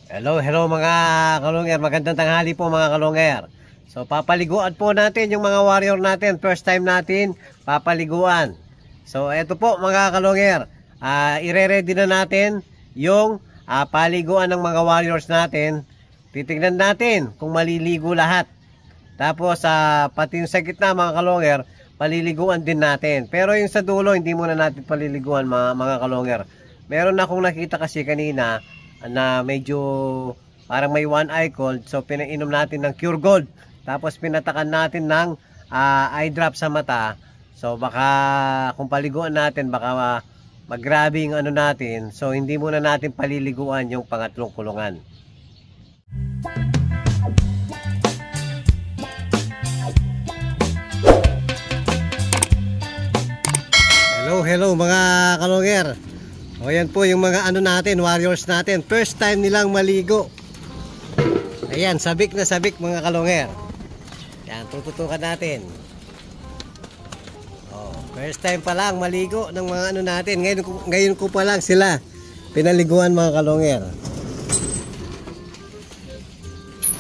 Hello mga kalungер, magandang tanghali po mga kalungер. So papaliguan po natin yung mga warrior natin, first time natin papaliguan. So eto po mga kalunger, ire-ready na natin yung paliguan ng mga warriors natin. Titignan natin kung maliligo lahat. Tapos pati yung sa gitna mga kalungер, paliliguan din natin. Pero yung sa dulo hindi muna natin paliliguan mga kalunger. Meron akong nakita kasi kanina na medyo parang may one eye cold, so pinainom natin ng Cure Gold, tapos pinatakan natin ng eye drop sa mata. So baka kung paliguan natin baka maggrabe yung ano natin, so hindi muna natin paliliguan yung pangatlong kulungan. Hello mga kalungер. O yan po yung mga ano natin, warriors natin. First time nilang maligo. Ayan, sabik na sabik mga kalungер. Yan, tututukan natin. O, first time pa lang maligo ng mga ano natin. Ngayon ko pa lang sila pinaliguan mga kalunger.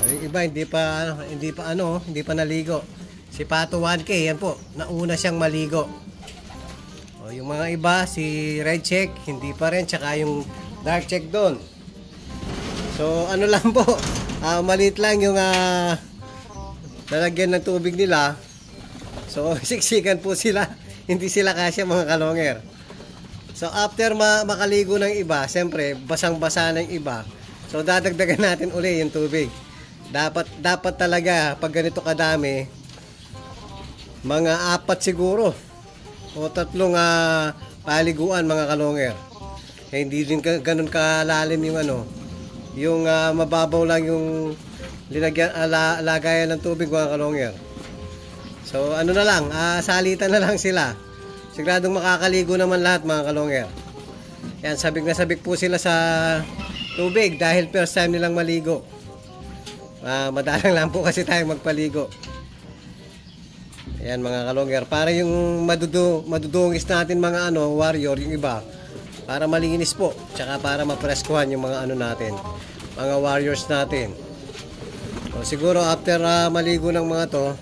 Yung iba hindi pa naligo. Si Pato 1K, yan po, nauna siyang maligo. O, yung mga iba, si Red Check, hindi pa rin, tsaka yung Dark Check doon. So, ano lang po, maliit lang yung lalagyan ng tubig nila. So, siksikan po sila, hindi sila kasya mga kalungер. So, after makaligo ng iba, siyempre, basang-basa ng iba. So, dadagdagan natin uli yung tubig. Dapat talaga, pag ganito kadami, mga 4 siguro o 3 paliguan mga kalungер. Hindi din ganun kalalim yung yung mababaw lang yung lagayan ng tubig mga kalunger. So ano na lang, salitan na lang sila. Siguradong makakaligo naman lahat mga kalunger. Yan, sabik na sabik po sila sa tubig dahil first time nilang maligo. Madalang lang po kasi tayong magpaligo. Ayan mga kalungger, para yung madudungis natin mga warrior, yung iba, para malinis po, tsaka para mapreskuhan yung mga natin, mga warriors natin. So, siguro after maligo ng mga to,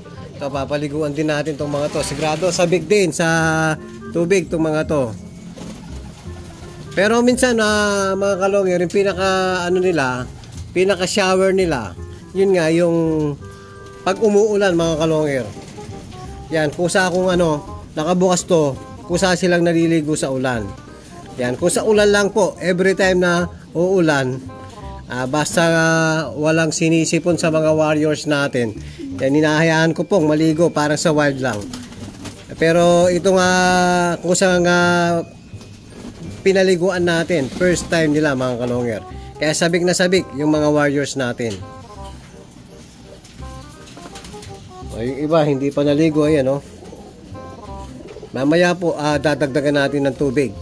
papaliguan din natin tong mga to. Sigurado sabik din sa tubig tong mga to. Pero minsan mga kalungger, yung pinaka shower nila, yun nga yung pag umuulan mga kalungger. Yan, kusa akong nakabukas to, kusa silang naliligo sa ulan. Yan, kung sa ulan lang po, every time na uulan, basta walang sinisipon sa mga warriors natin, yan, hinahayaan ko pong maligo parang sa wild lang. Pero ito nga, kusa nga pinaliguan natin, first time nila mga kalungger. Kaya sabik na sabik yung mga warriors natin. O, yung iba hindi pa naligo, ayan mamaya po dadagdagan natin ng tubig.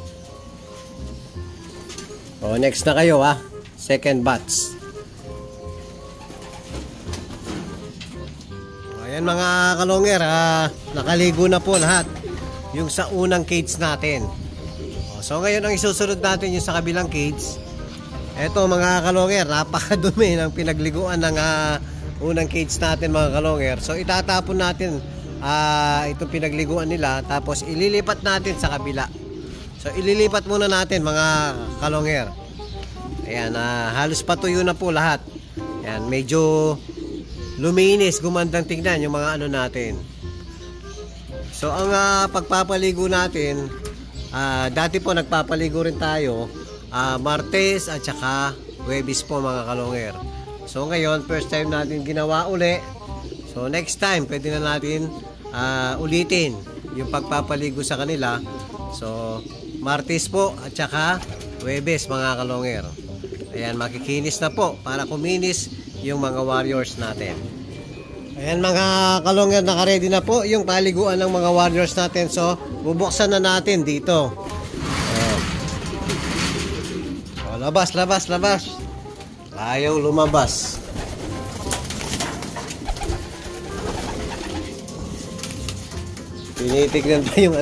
O, next na kayo second batch. O, ayan mga kalungger, nakaligo na po lahat yung sa unang cage natin. O, so ngayon ang isusunod natin yung sa kabilang cage. Eto mga kalungger, napakadumi ng pinagliguan ng unang cage natin mga kalungger. So itatapon natin itong pinagliguan nila, tapos ililipat natin sa kabila. So ililipat muna natin mga kalungger. Ayan, halos patuyo na po lahat. Ayan, medyo luminis, gumandang tignan yung mga natin. So ang pagpapaligo natin, dati po nagpapaligo rin tayo Martes at saka Huwebes po mga kalungger. So ngayon, first time natin ginawa uli. So next time, pwede na natin ulitin yung pagpapaligo sa kanila. So Martes po at saka Huwebes mga kalungger. Ayan, makikinis na po para kuminis yung mga warriors natin. Ayan mga kalungger, naka-ready na po yung paliguan ng mga warriors natin. So bubuksan na natin dito. O, labas. Ayaw lumabas. Tinitignan pa yung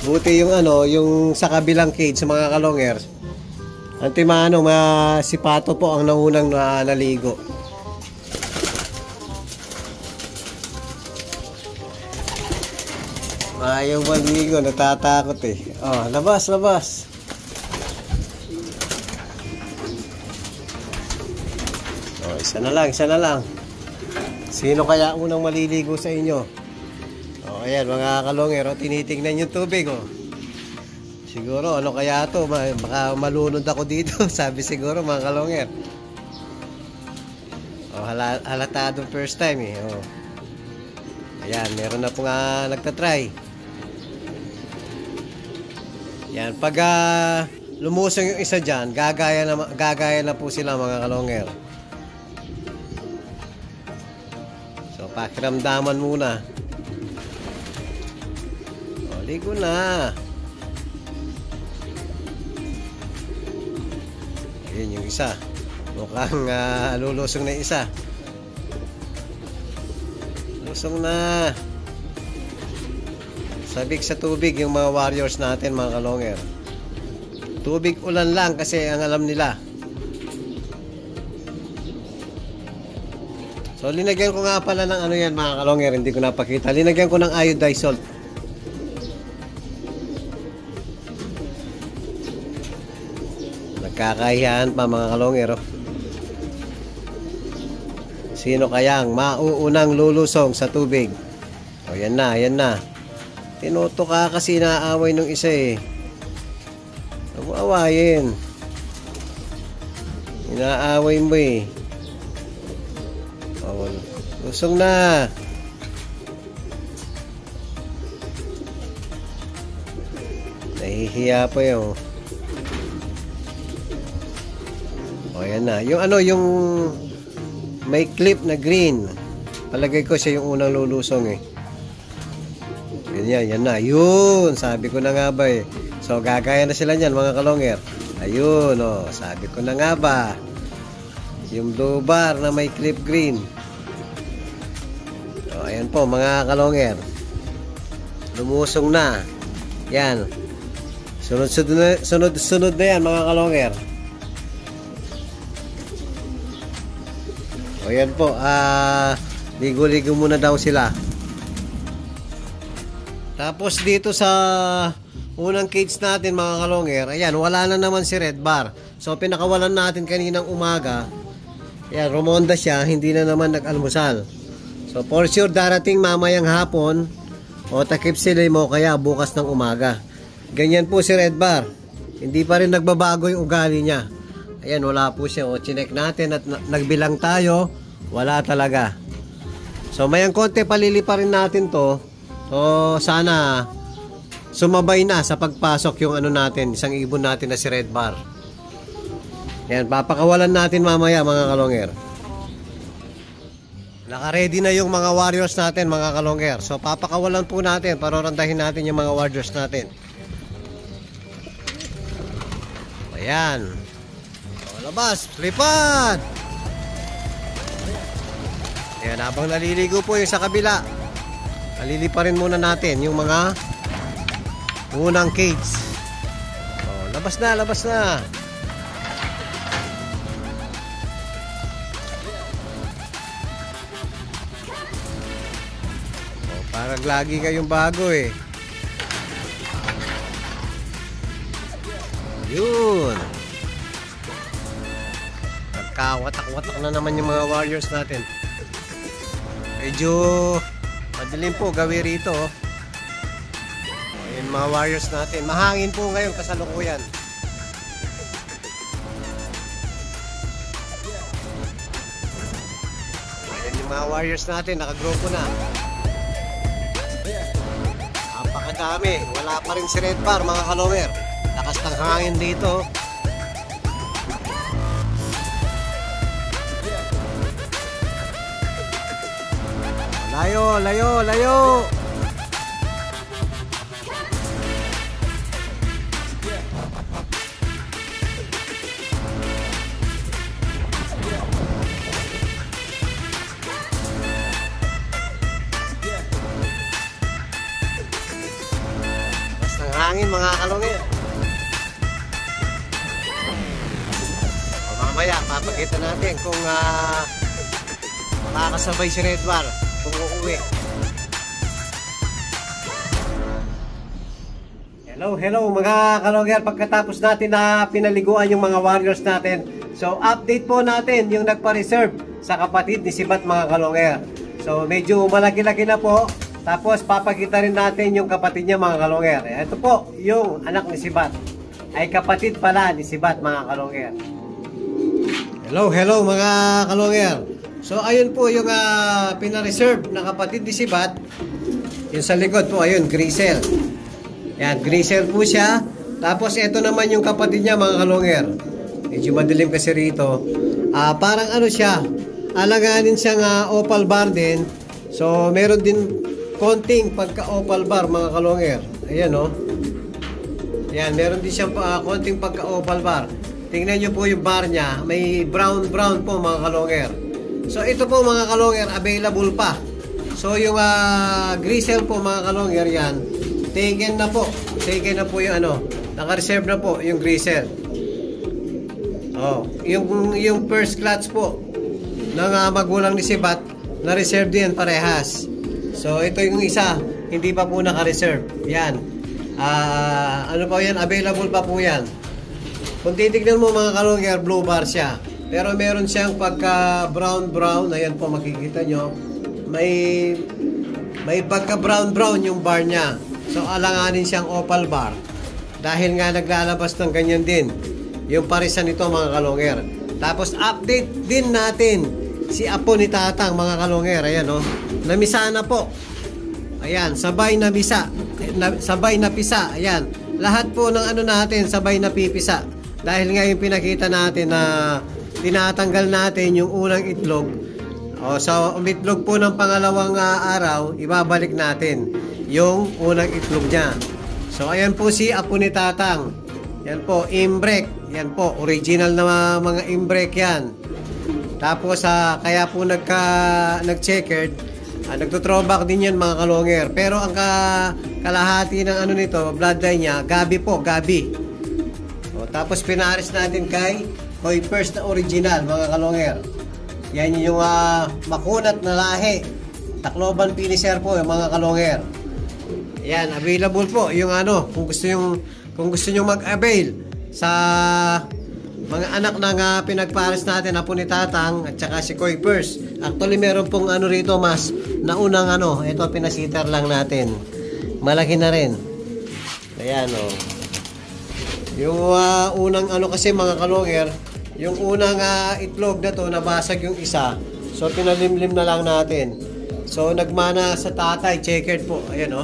buti yung yung sa kabilang cage sa mga kalungers. Antimano, si Pato po ang naunang naligo. Ayaw maligo, natatakot eh. Oh, labas, labas. Oh, isa na lang, isa na lang. Sino kaya unang maliligo sa inyo? Oh, ayan mga kalongero, tinitingnan yung tubig oh. Siguro ano kaya to, baka malunod ako dito. Sabi siguro mga kalonger. Oh, halatado first time eh. Oh. Ayan, meron na po nga nagtatry. Yan, pag lumusong yung isa dyan, gagaya na po sila mga kalonger. So, pakiramdaman muna. O, ligo na. Ayun yung isa. Mukhang lulusong na yung isa. Lusong na. Sabik sa tubig yung mga warriors natin mga kalonger. Tubig ulan lang kasi ang alam nila. So linagyan ko nga pala ng ano yan mga kalonger, hindi ko napakita. Linagyan ko ng iodized salt. Nagkakahiyan pa mga kalonger oh. Sino kayang mauunang lulusong sa tubig? O yan na, yan na. Tinoto ka kasi naaway nung isa eh. Huwag mo awayin. Inaaway mo eh. O, lusong na. Nahihiya pa yun. O yan na. Yung ano, yung may clip na green. Palagay ko siya yung unang lulusong eh. Ganyan, yan na. Yun, sabi ko na nga ba eh. So, gagaya na sila niyan mga kalonger. Ayun, oh, sabi ko na nga ba. Yung blue bar na may clip green. So, ayan po mga kalonger. Lumusong na. Yan. Sunod na yan mga kalonger. O yan po, ligo-ligo muna daw sila. Tapos dito sa unang cage natin mga kalonger, ayan, wala na naman si Red Bar. So pinakawalan natin kaninang umaga. Ayan, rumonda siya, hindi na naman nag-almusal. So for sure darating mamayang hapon o takip sila mo kaya bukas ng umaga. Ganyan po si Red Bar. Hindi pa rin nagbabago yung ugali niya. Ayan, wala po siya. O chinek natin at nagbilang tayo, wala talaga. So mayang konti palili pa rin natin to. So, sana sumabay na sa pagpasok yung ano natin, isang ibon natin na si Red Bar. Yan, papakawalan natin mamaya mga kalonger. Naka-ready na yung mga warriors natin mga kalonger. So, papakawalan po natin, parorandahin natin yung mga warriors natin. Ayan. O, labas, lipad! Ayan, habang naliligo po yung sa kabila. Aliliparin muna natin yung mga unang cage. Oh, labas na, labas na. Oh, parang lagi kayong bago eh. Yun. Nagkawatak-watak na naman yung mga warriors natin. Medyo madilim po gawi rito. Ayan mga warriors natin. Mahangin po ngayon kasalukuyan. Ayan yung mga warriors natin. Nakagrupo na. Napakadami. Wala pa rin si Red Bar mga kalonger. Lakas ng hangin dito. Layo, layo, layo. Basta ng hangin mga kalongin. Mamaya, papakita natin kung makakasabay si Red Bar kung uuwi. Hello mga kalongger. Pagkatapos natin na pinaliguan yung mga warriors natin, so update po natin yung nagpa-reserve sa kapatid ni Sibat mga kalongger. So medyo malaki-laki na po. Tapos papakita rin natin yung kapatid niya mga kalongger. Ito po yung anak ni Sibat, ay kapatid pala ni Sibat mga kalongger. Hello mga kalongger. So ayun po yung pina-reserve na kapatid ni Sibat. Yung sa likod po, ayun, Grisel. Yan, Grisel po siya. Tapos ito naman yung kapatid niya mga kalongger. Medyo madilim kasi rito. Parang ano siya, alanganin siyang opal bar din. So meron din konting pagka opal bar mga kalongger. Ayan o. Yan, meron din siyang konting pagka opal bar. Tingnan nyo po yung bar niya. May brown po mga kalongger. So ito po mga kalongger, available pa. So yung Grisel po mga kalongger, yan, taken na po. Taken na po yung ano, naka-reserve na po yung Grisel. Oh, yung first clutch po ng magulang ni Sibat, na-reserve din parehas. So ito yung isa, hindi pa po naka-reserve. Yan. Ano pa yan? Available pa po yan. Kung titignan mo mga kalongger, blue bar siya. Pero meron siyang pagka brown. Ayan po, makikita nyo. May pagka brown yung bar niya. So alanganin siyang opal bar. Dahil nga naglalabas ng ganyan din yung parisan nito mga kalongger. Tapos update din natin si apo ni Tatang mga kalongger. Ayan o. Namisa na po. Ayan, sabay na bisa. Sabay na pisa. Ayan. Lahat po ng ano natin, sabay na pipisa. Dahil nga yung pinakita natin na tinatanggal natin yung unang itlog. So umitlog po ng pangalawang araw, ibabalik natin yung unang itlog niya. So ayan po si apo ni Tatang. Yan po, imbrek. Yan po, original na mga imbrek yan. Tapos kaya po nag-checkered, nagto-throwback din yan mga kalongger. Pero ang kalahati ng ano nito, bloodline niya, gabi po, gabi. Tapos pinaris natin kay Kuipers na original mga kalongger. Yan yung makunat na lahi. Tacloban finisher po yung mga kalongger. Yan, available po yung ano, kung gusto niyo mag-avail sa mga anak ng pinagpares natin, apo ni Tatang at saka si Kuipers. Actually meron pong ano rito mas naunang ano, ito pinasitter lang natin. Malaki na rin. Ayan o. Yung unang ano kasi mga kalongger, yung unang itlog na to, nabasag yung isa. So pinalimlim na lang natin. So nagmana sa tatay, checkered po. Ayan o.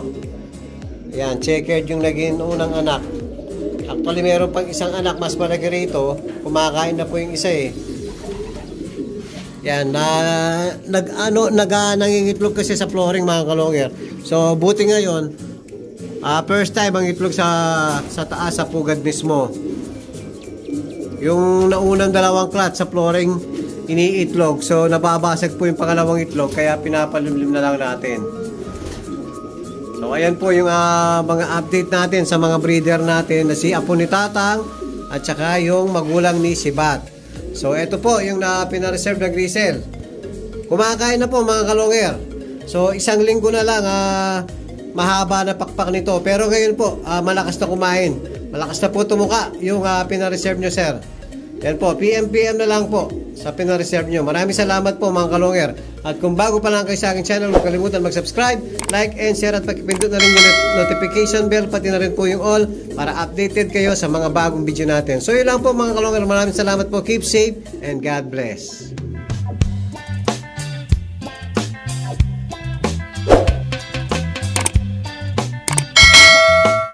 Ayan, checkered yung naging unang anak. Actually meron pang isang anak mas malaki rito. Kumakain na po yung isa eh. Yan, nangingitlog kasi sa flooring mga kalongger. So buti ngayon, first time ang itlog sa taas, sa pugad mismo. Yung naunang dalawang clutch sa flooring, iniitlog. So nababasag po yung pangalawang itlog, kaya pinapalimlim na lang natin. So ayan po yung mga update natin sa mga breeder natin na si apo ni Tatang at saka yung magulang ni Sibat. So ito po yung pina-reserve na Grisel. Kumakain na po mga kalongger. So isang linggo na lang mahaba na pakpak nito. Pero ngayon po malakas na kumain. Malakas na po tumuka yung pina-reserve nyo sir. Yan po, PM na lang po sa pina-reserve nyo. Maraming salamat po mga kalongger. At kung bago pa lang kayo sa aking channel, huwag kalimutan mag-subscribe, like and share at pakipindot na rin yung notification bell, pati na rin po yung all para updated kayo sa mga bagong video natin. So yun lang po mga kalongger. Maraming salamat po. Keep safe and God bless.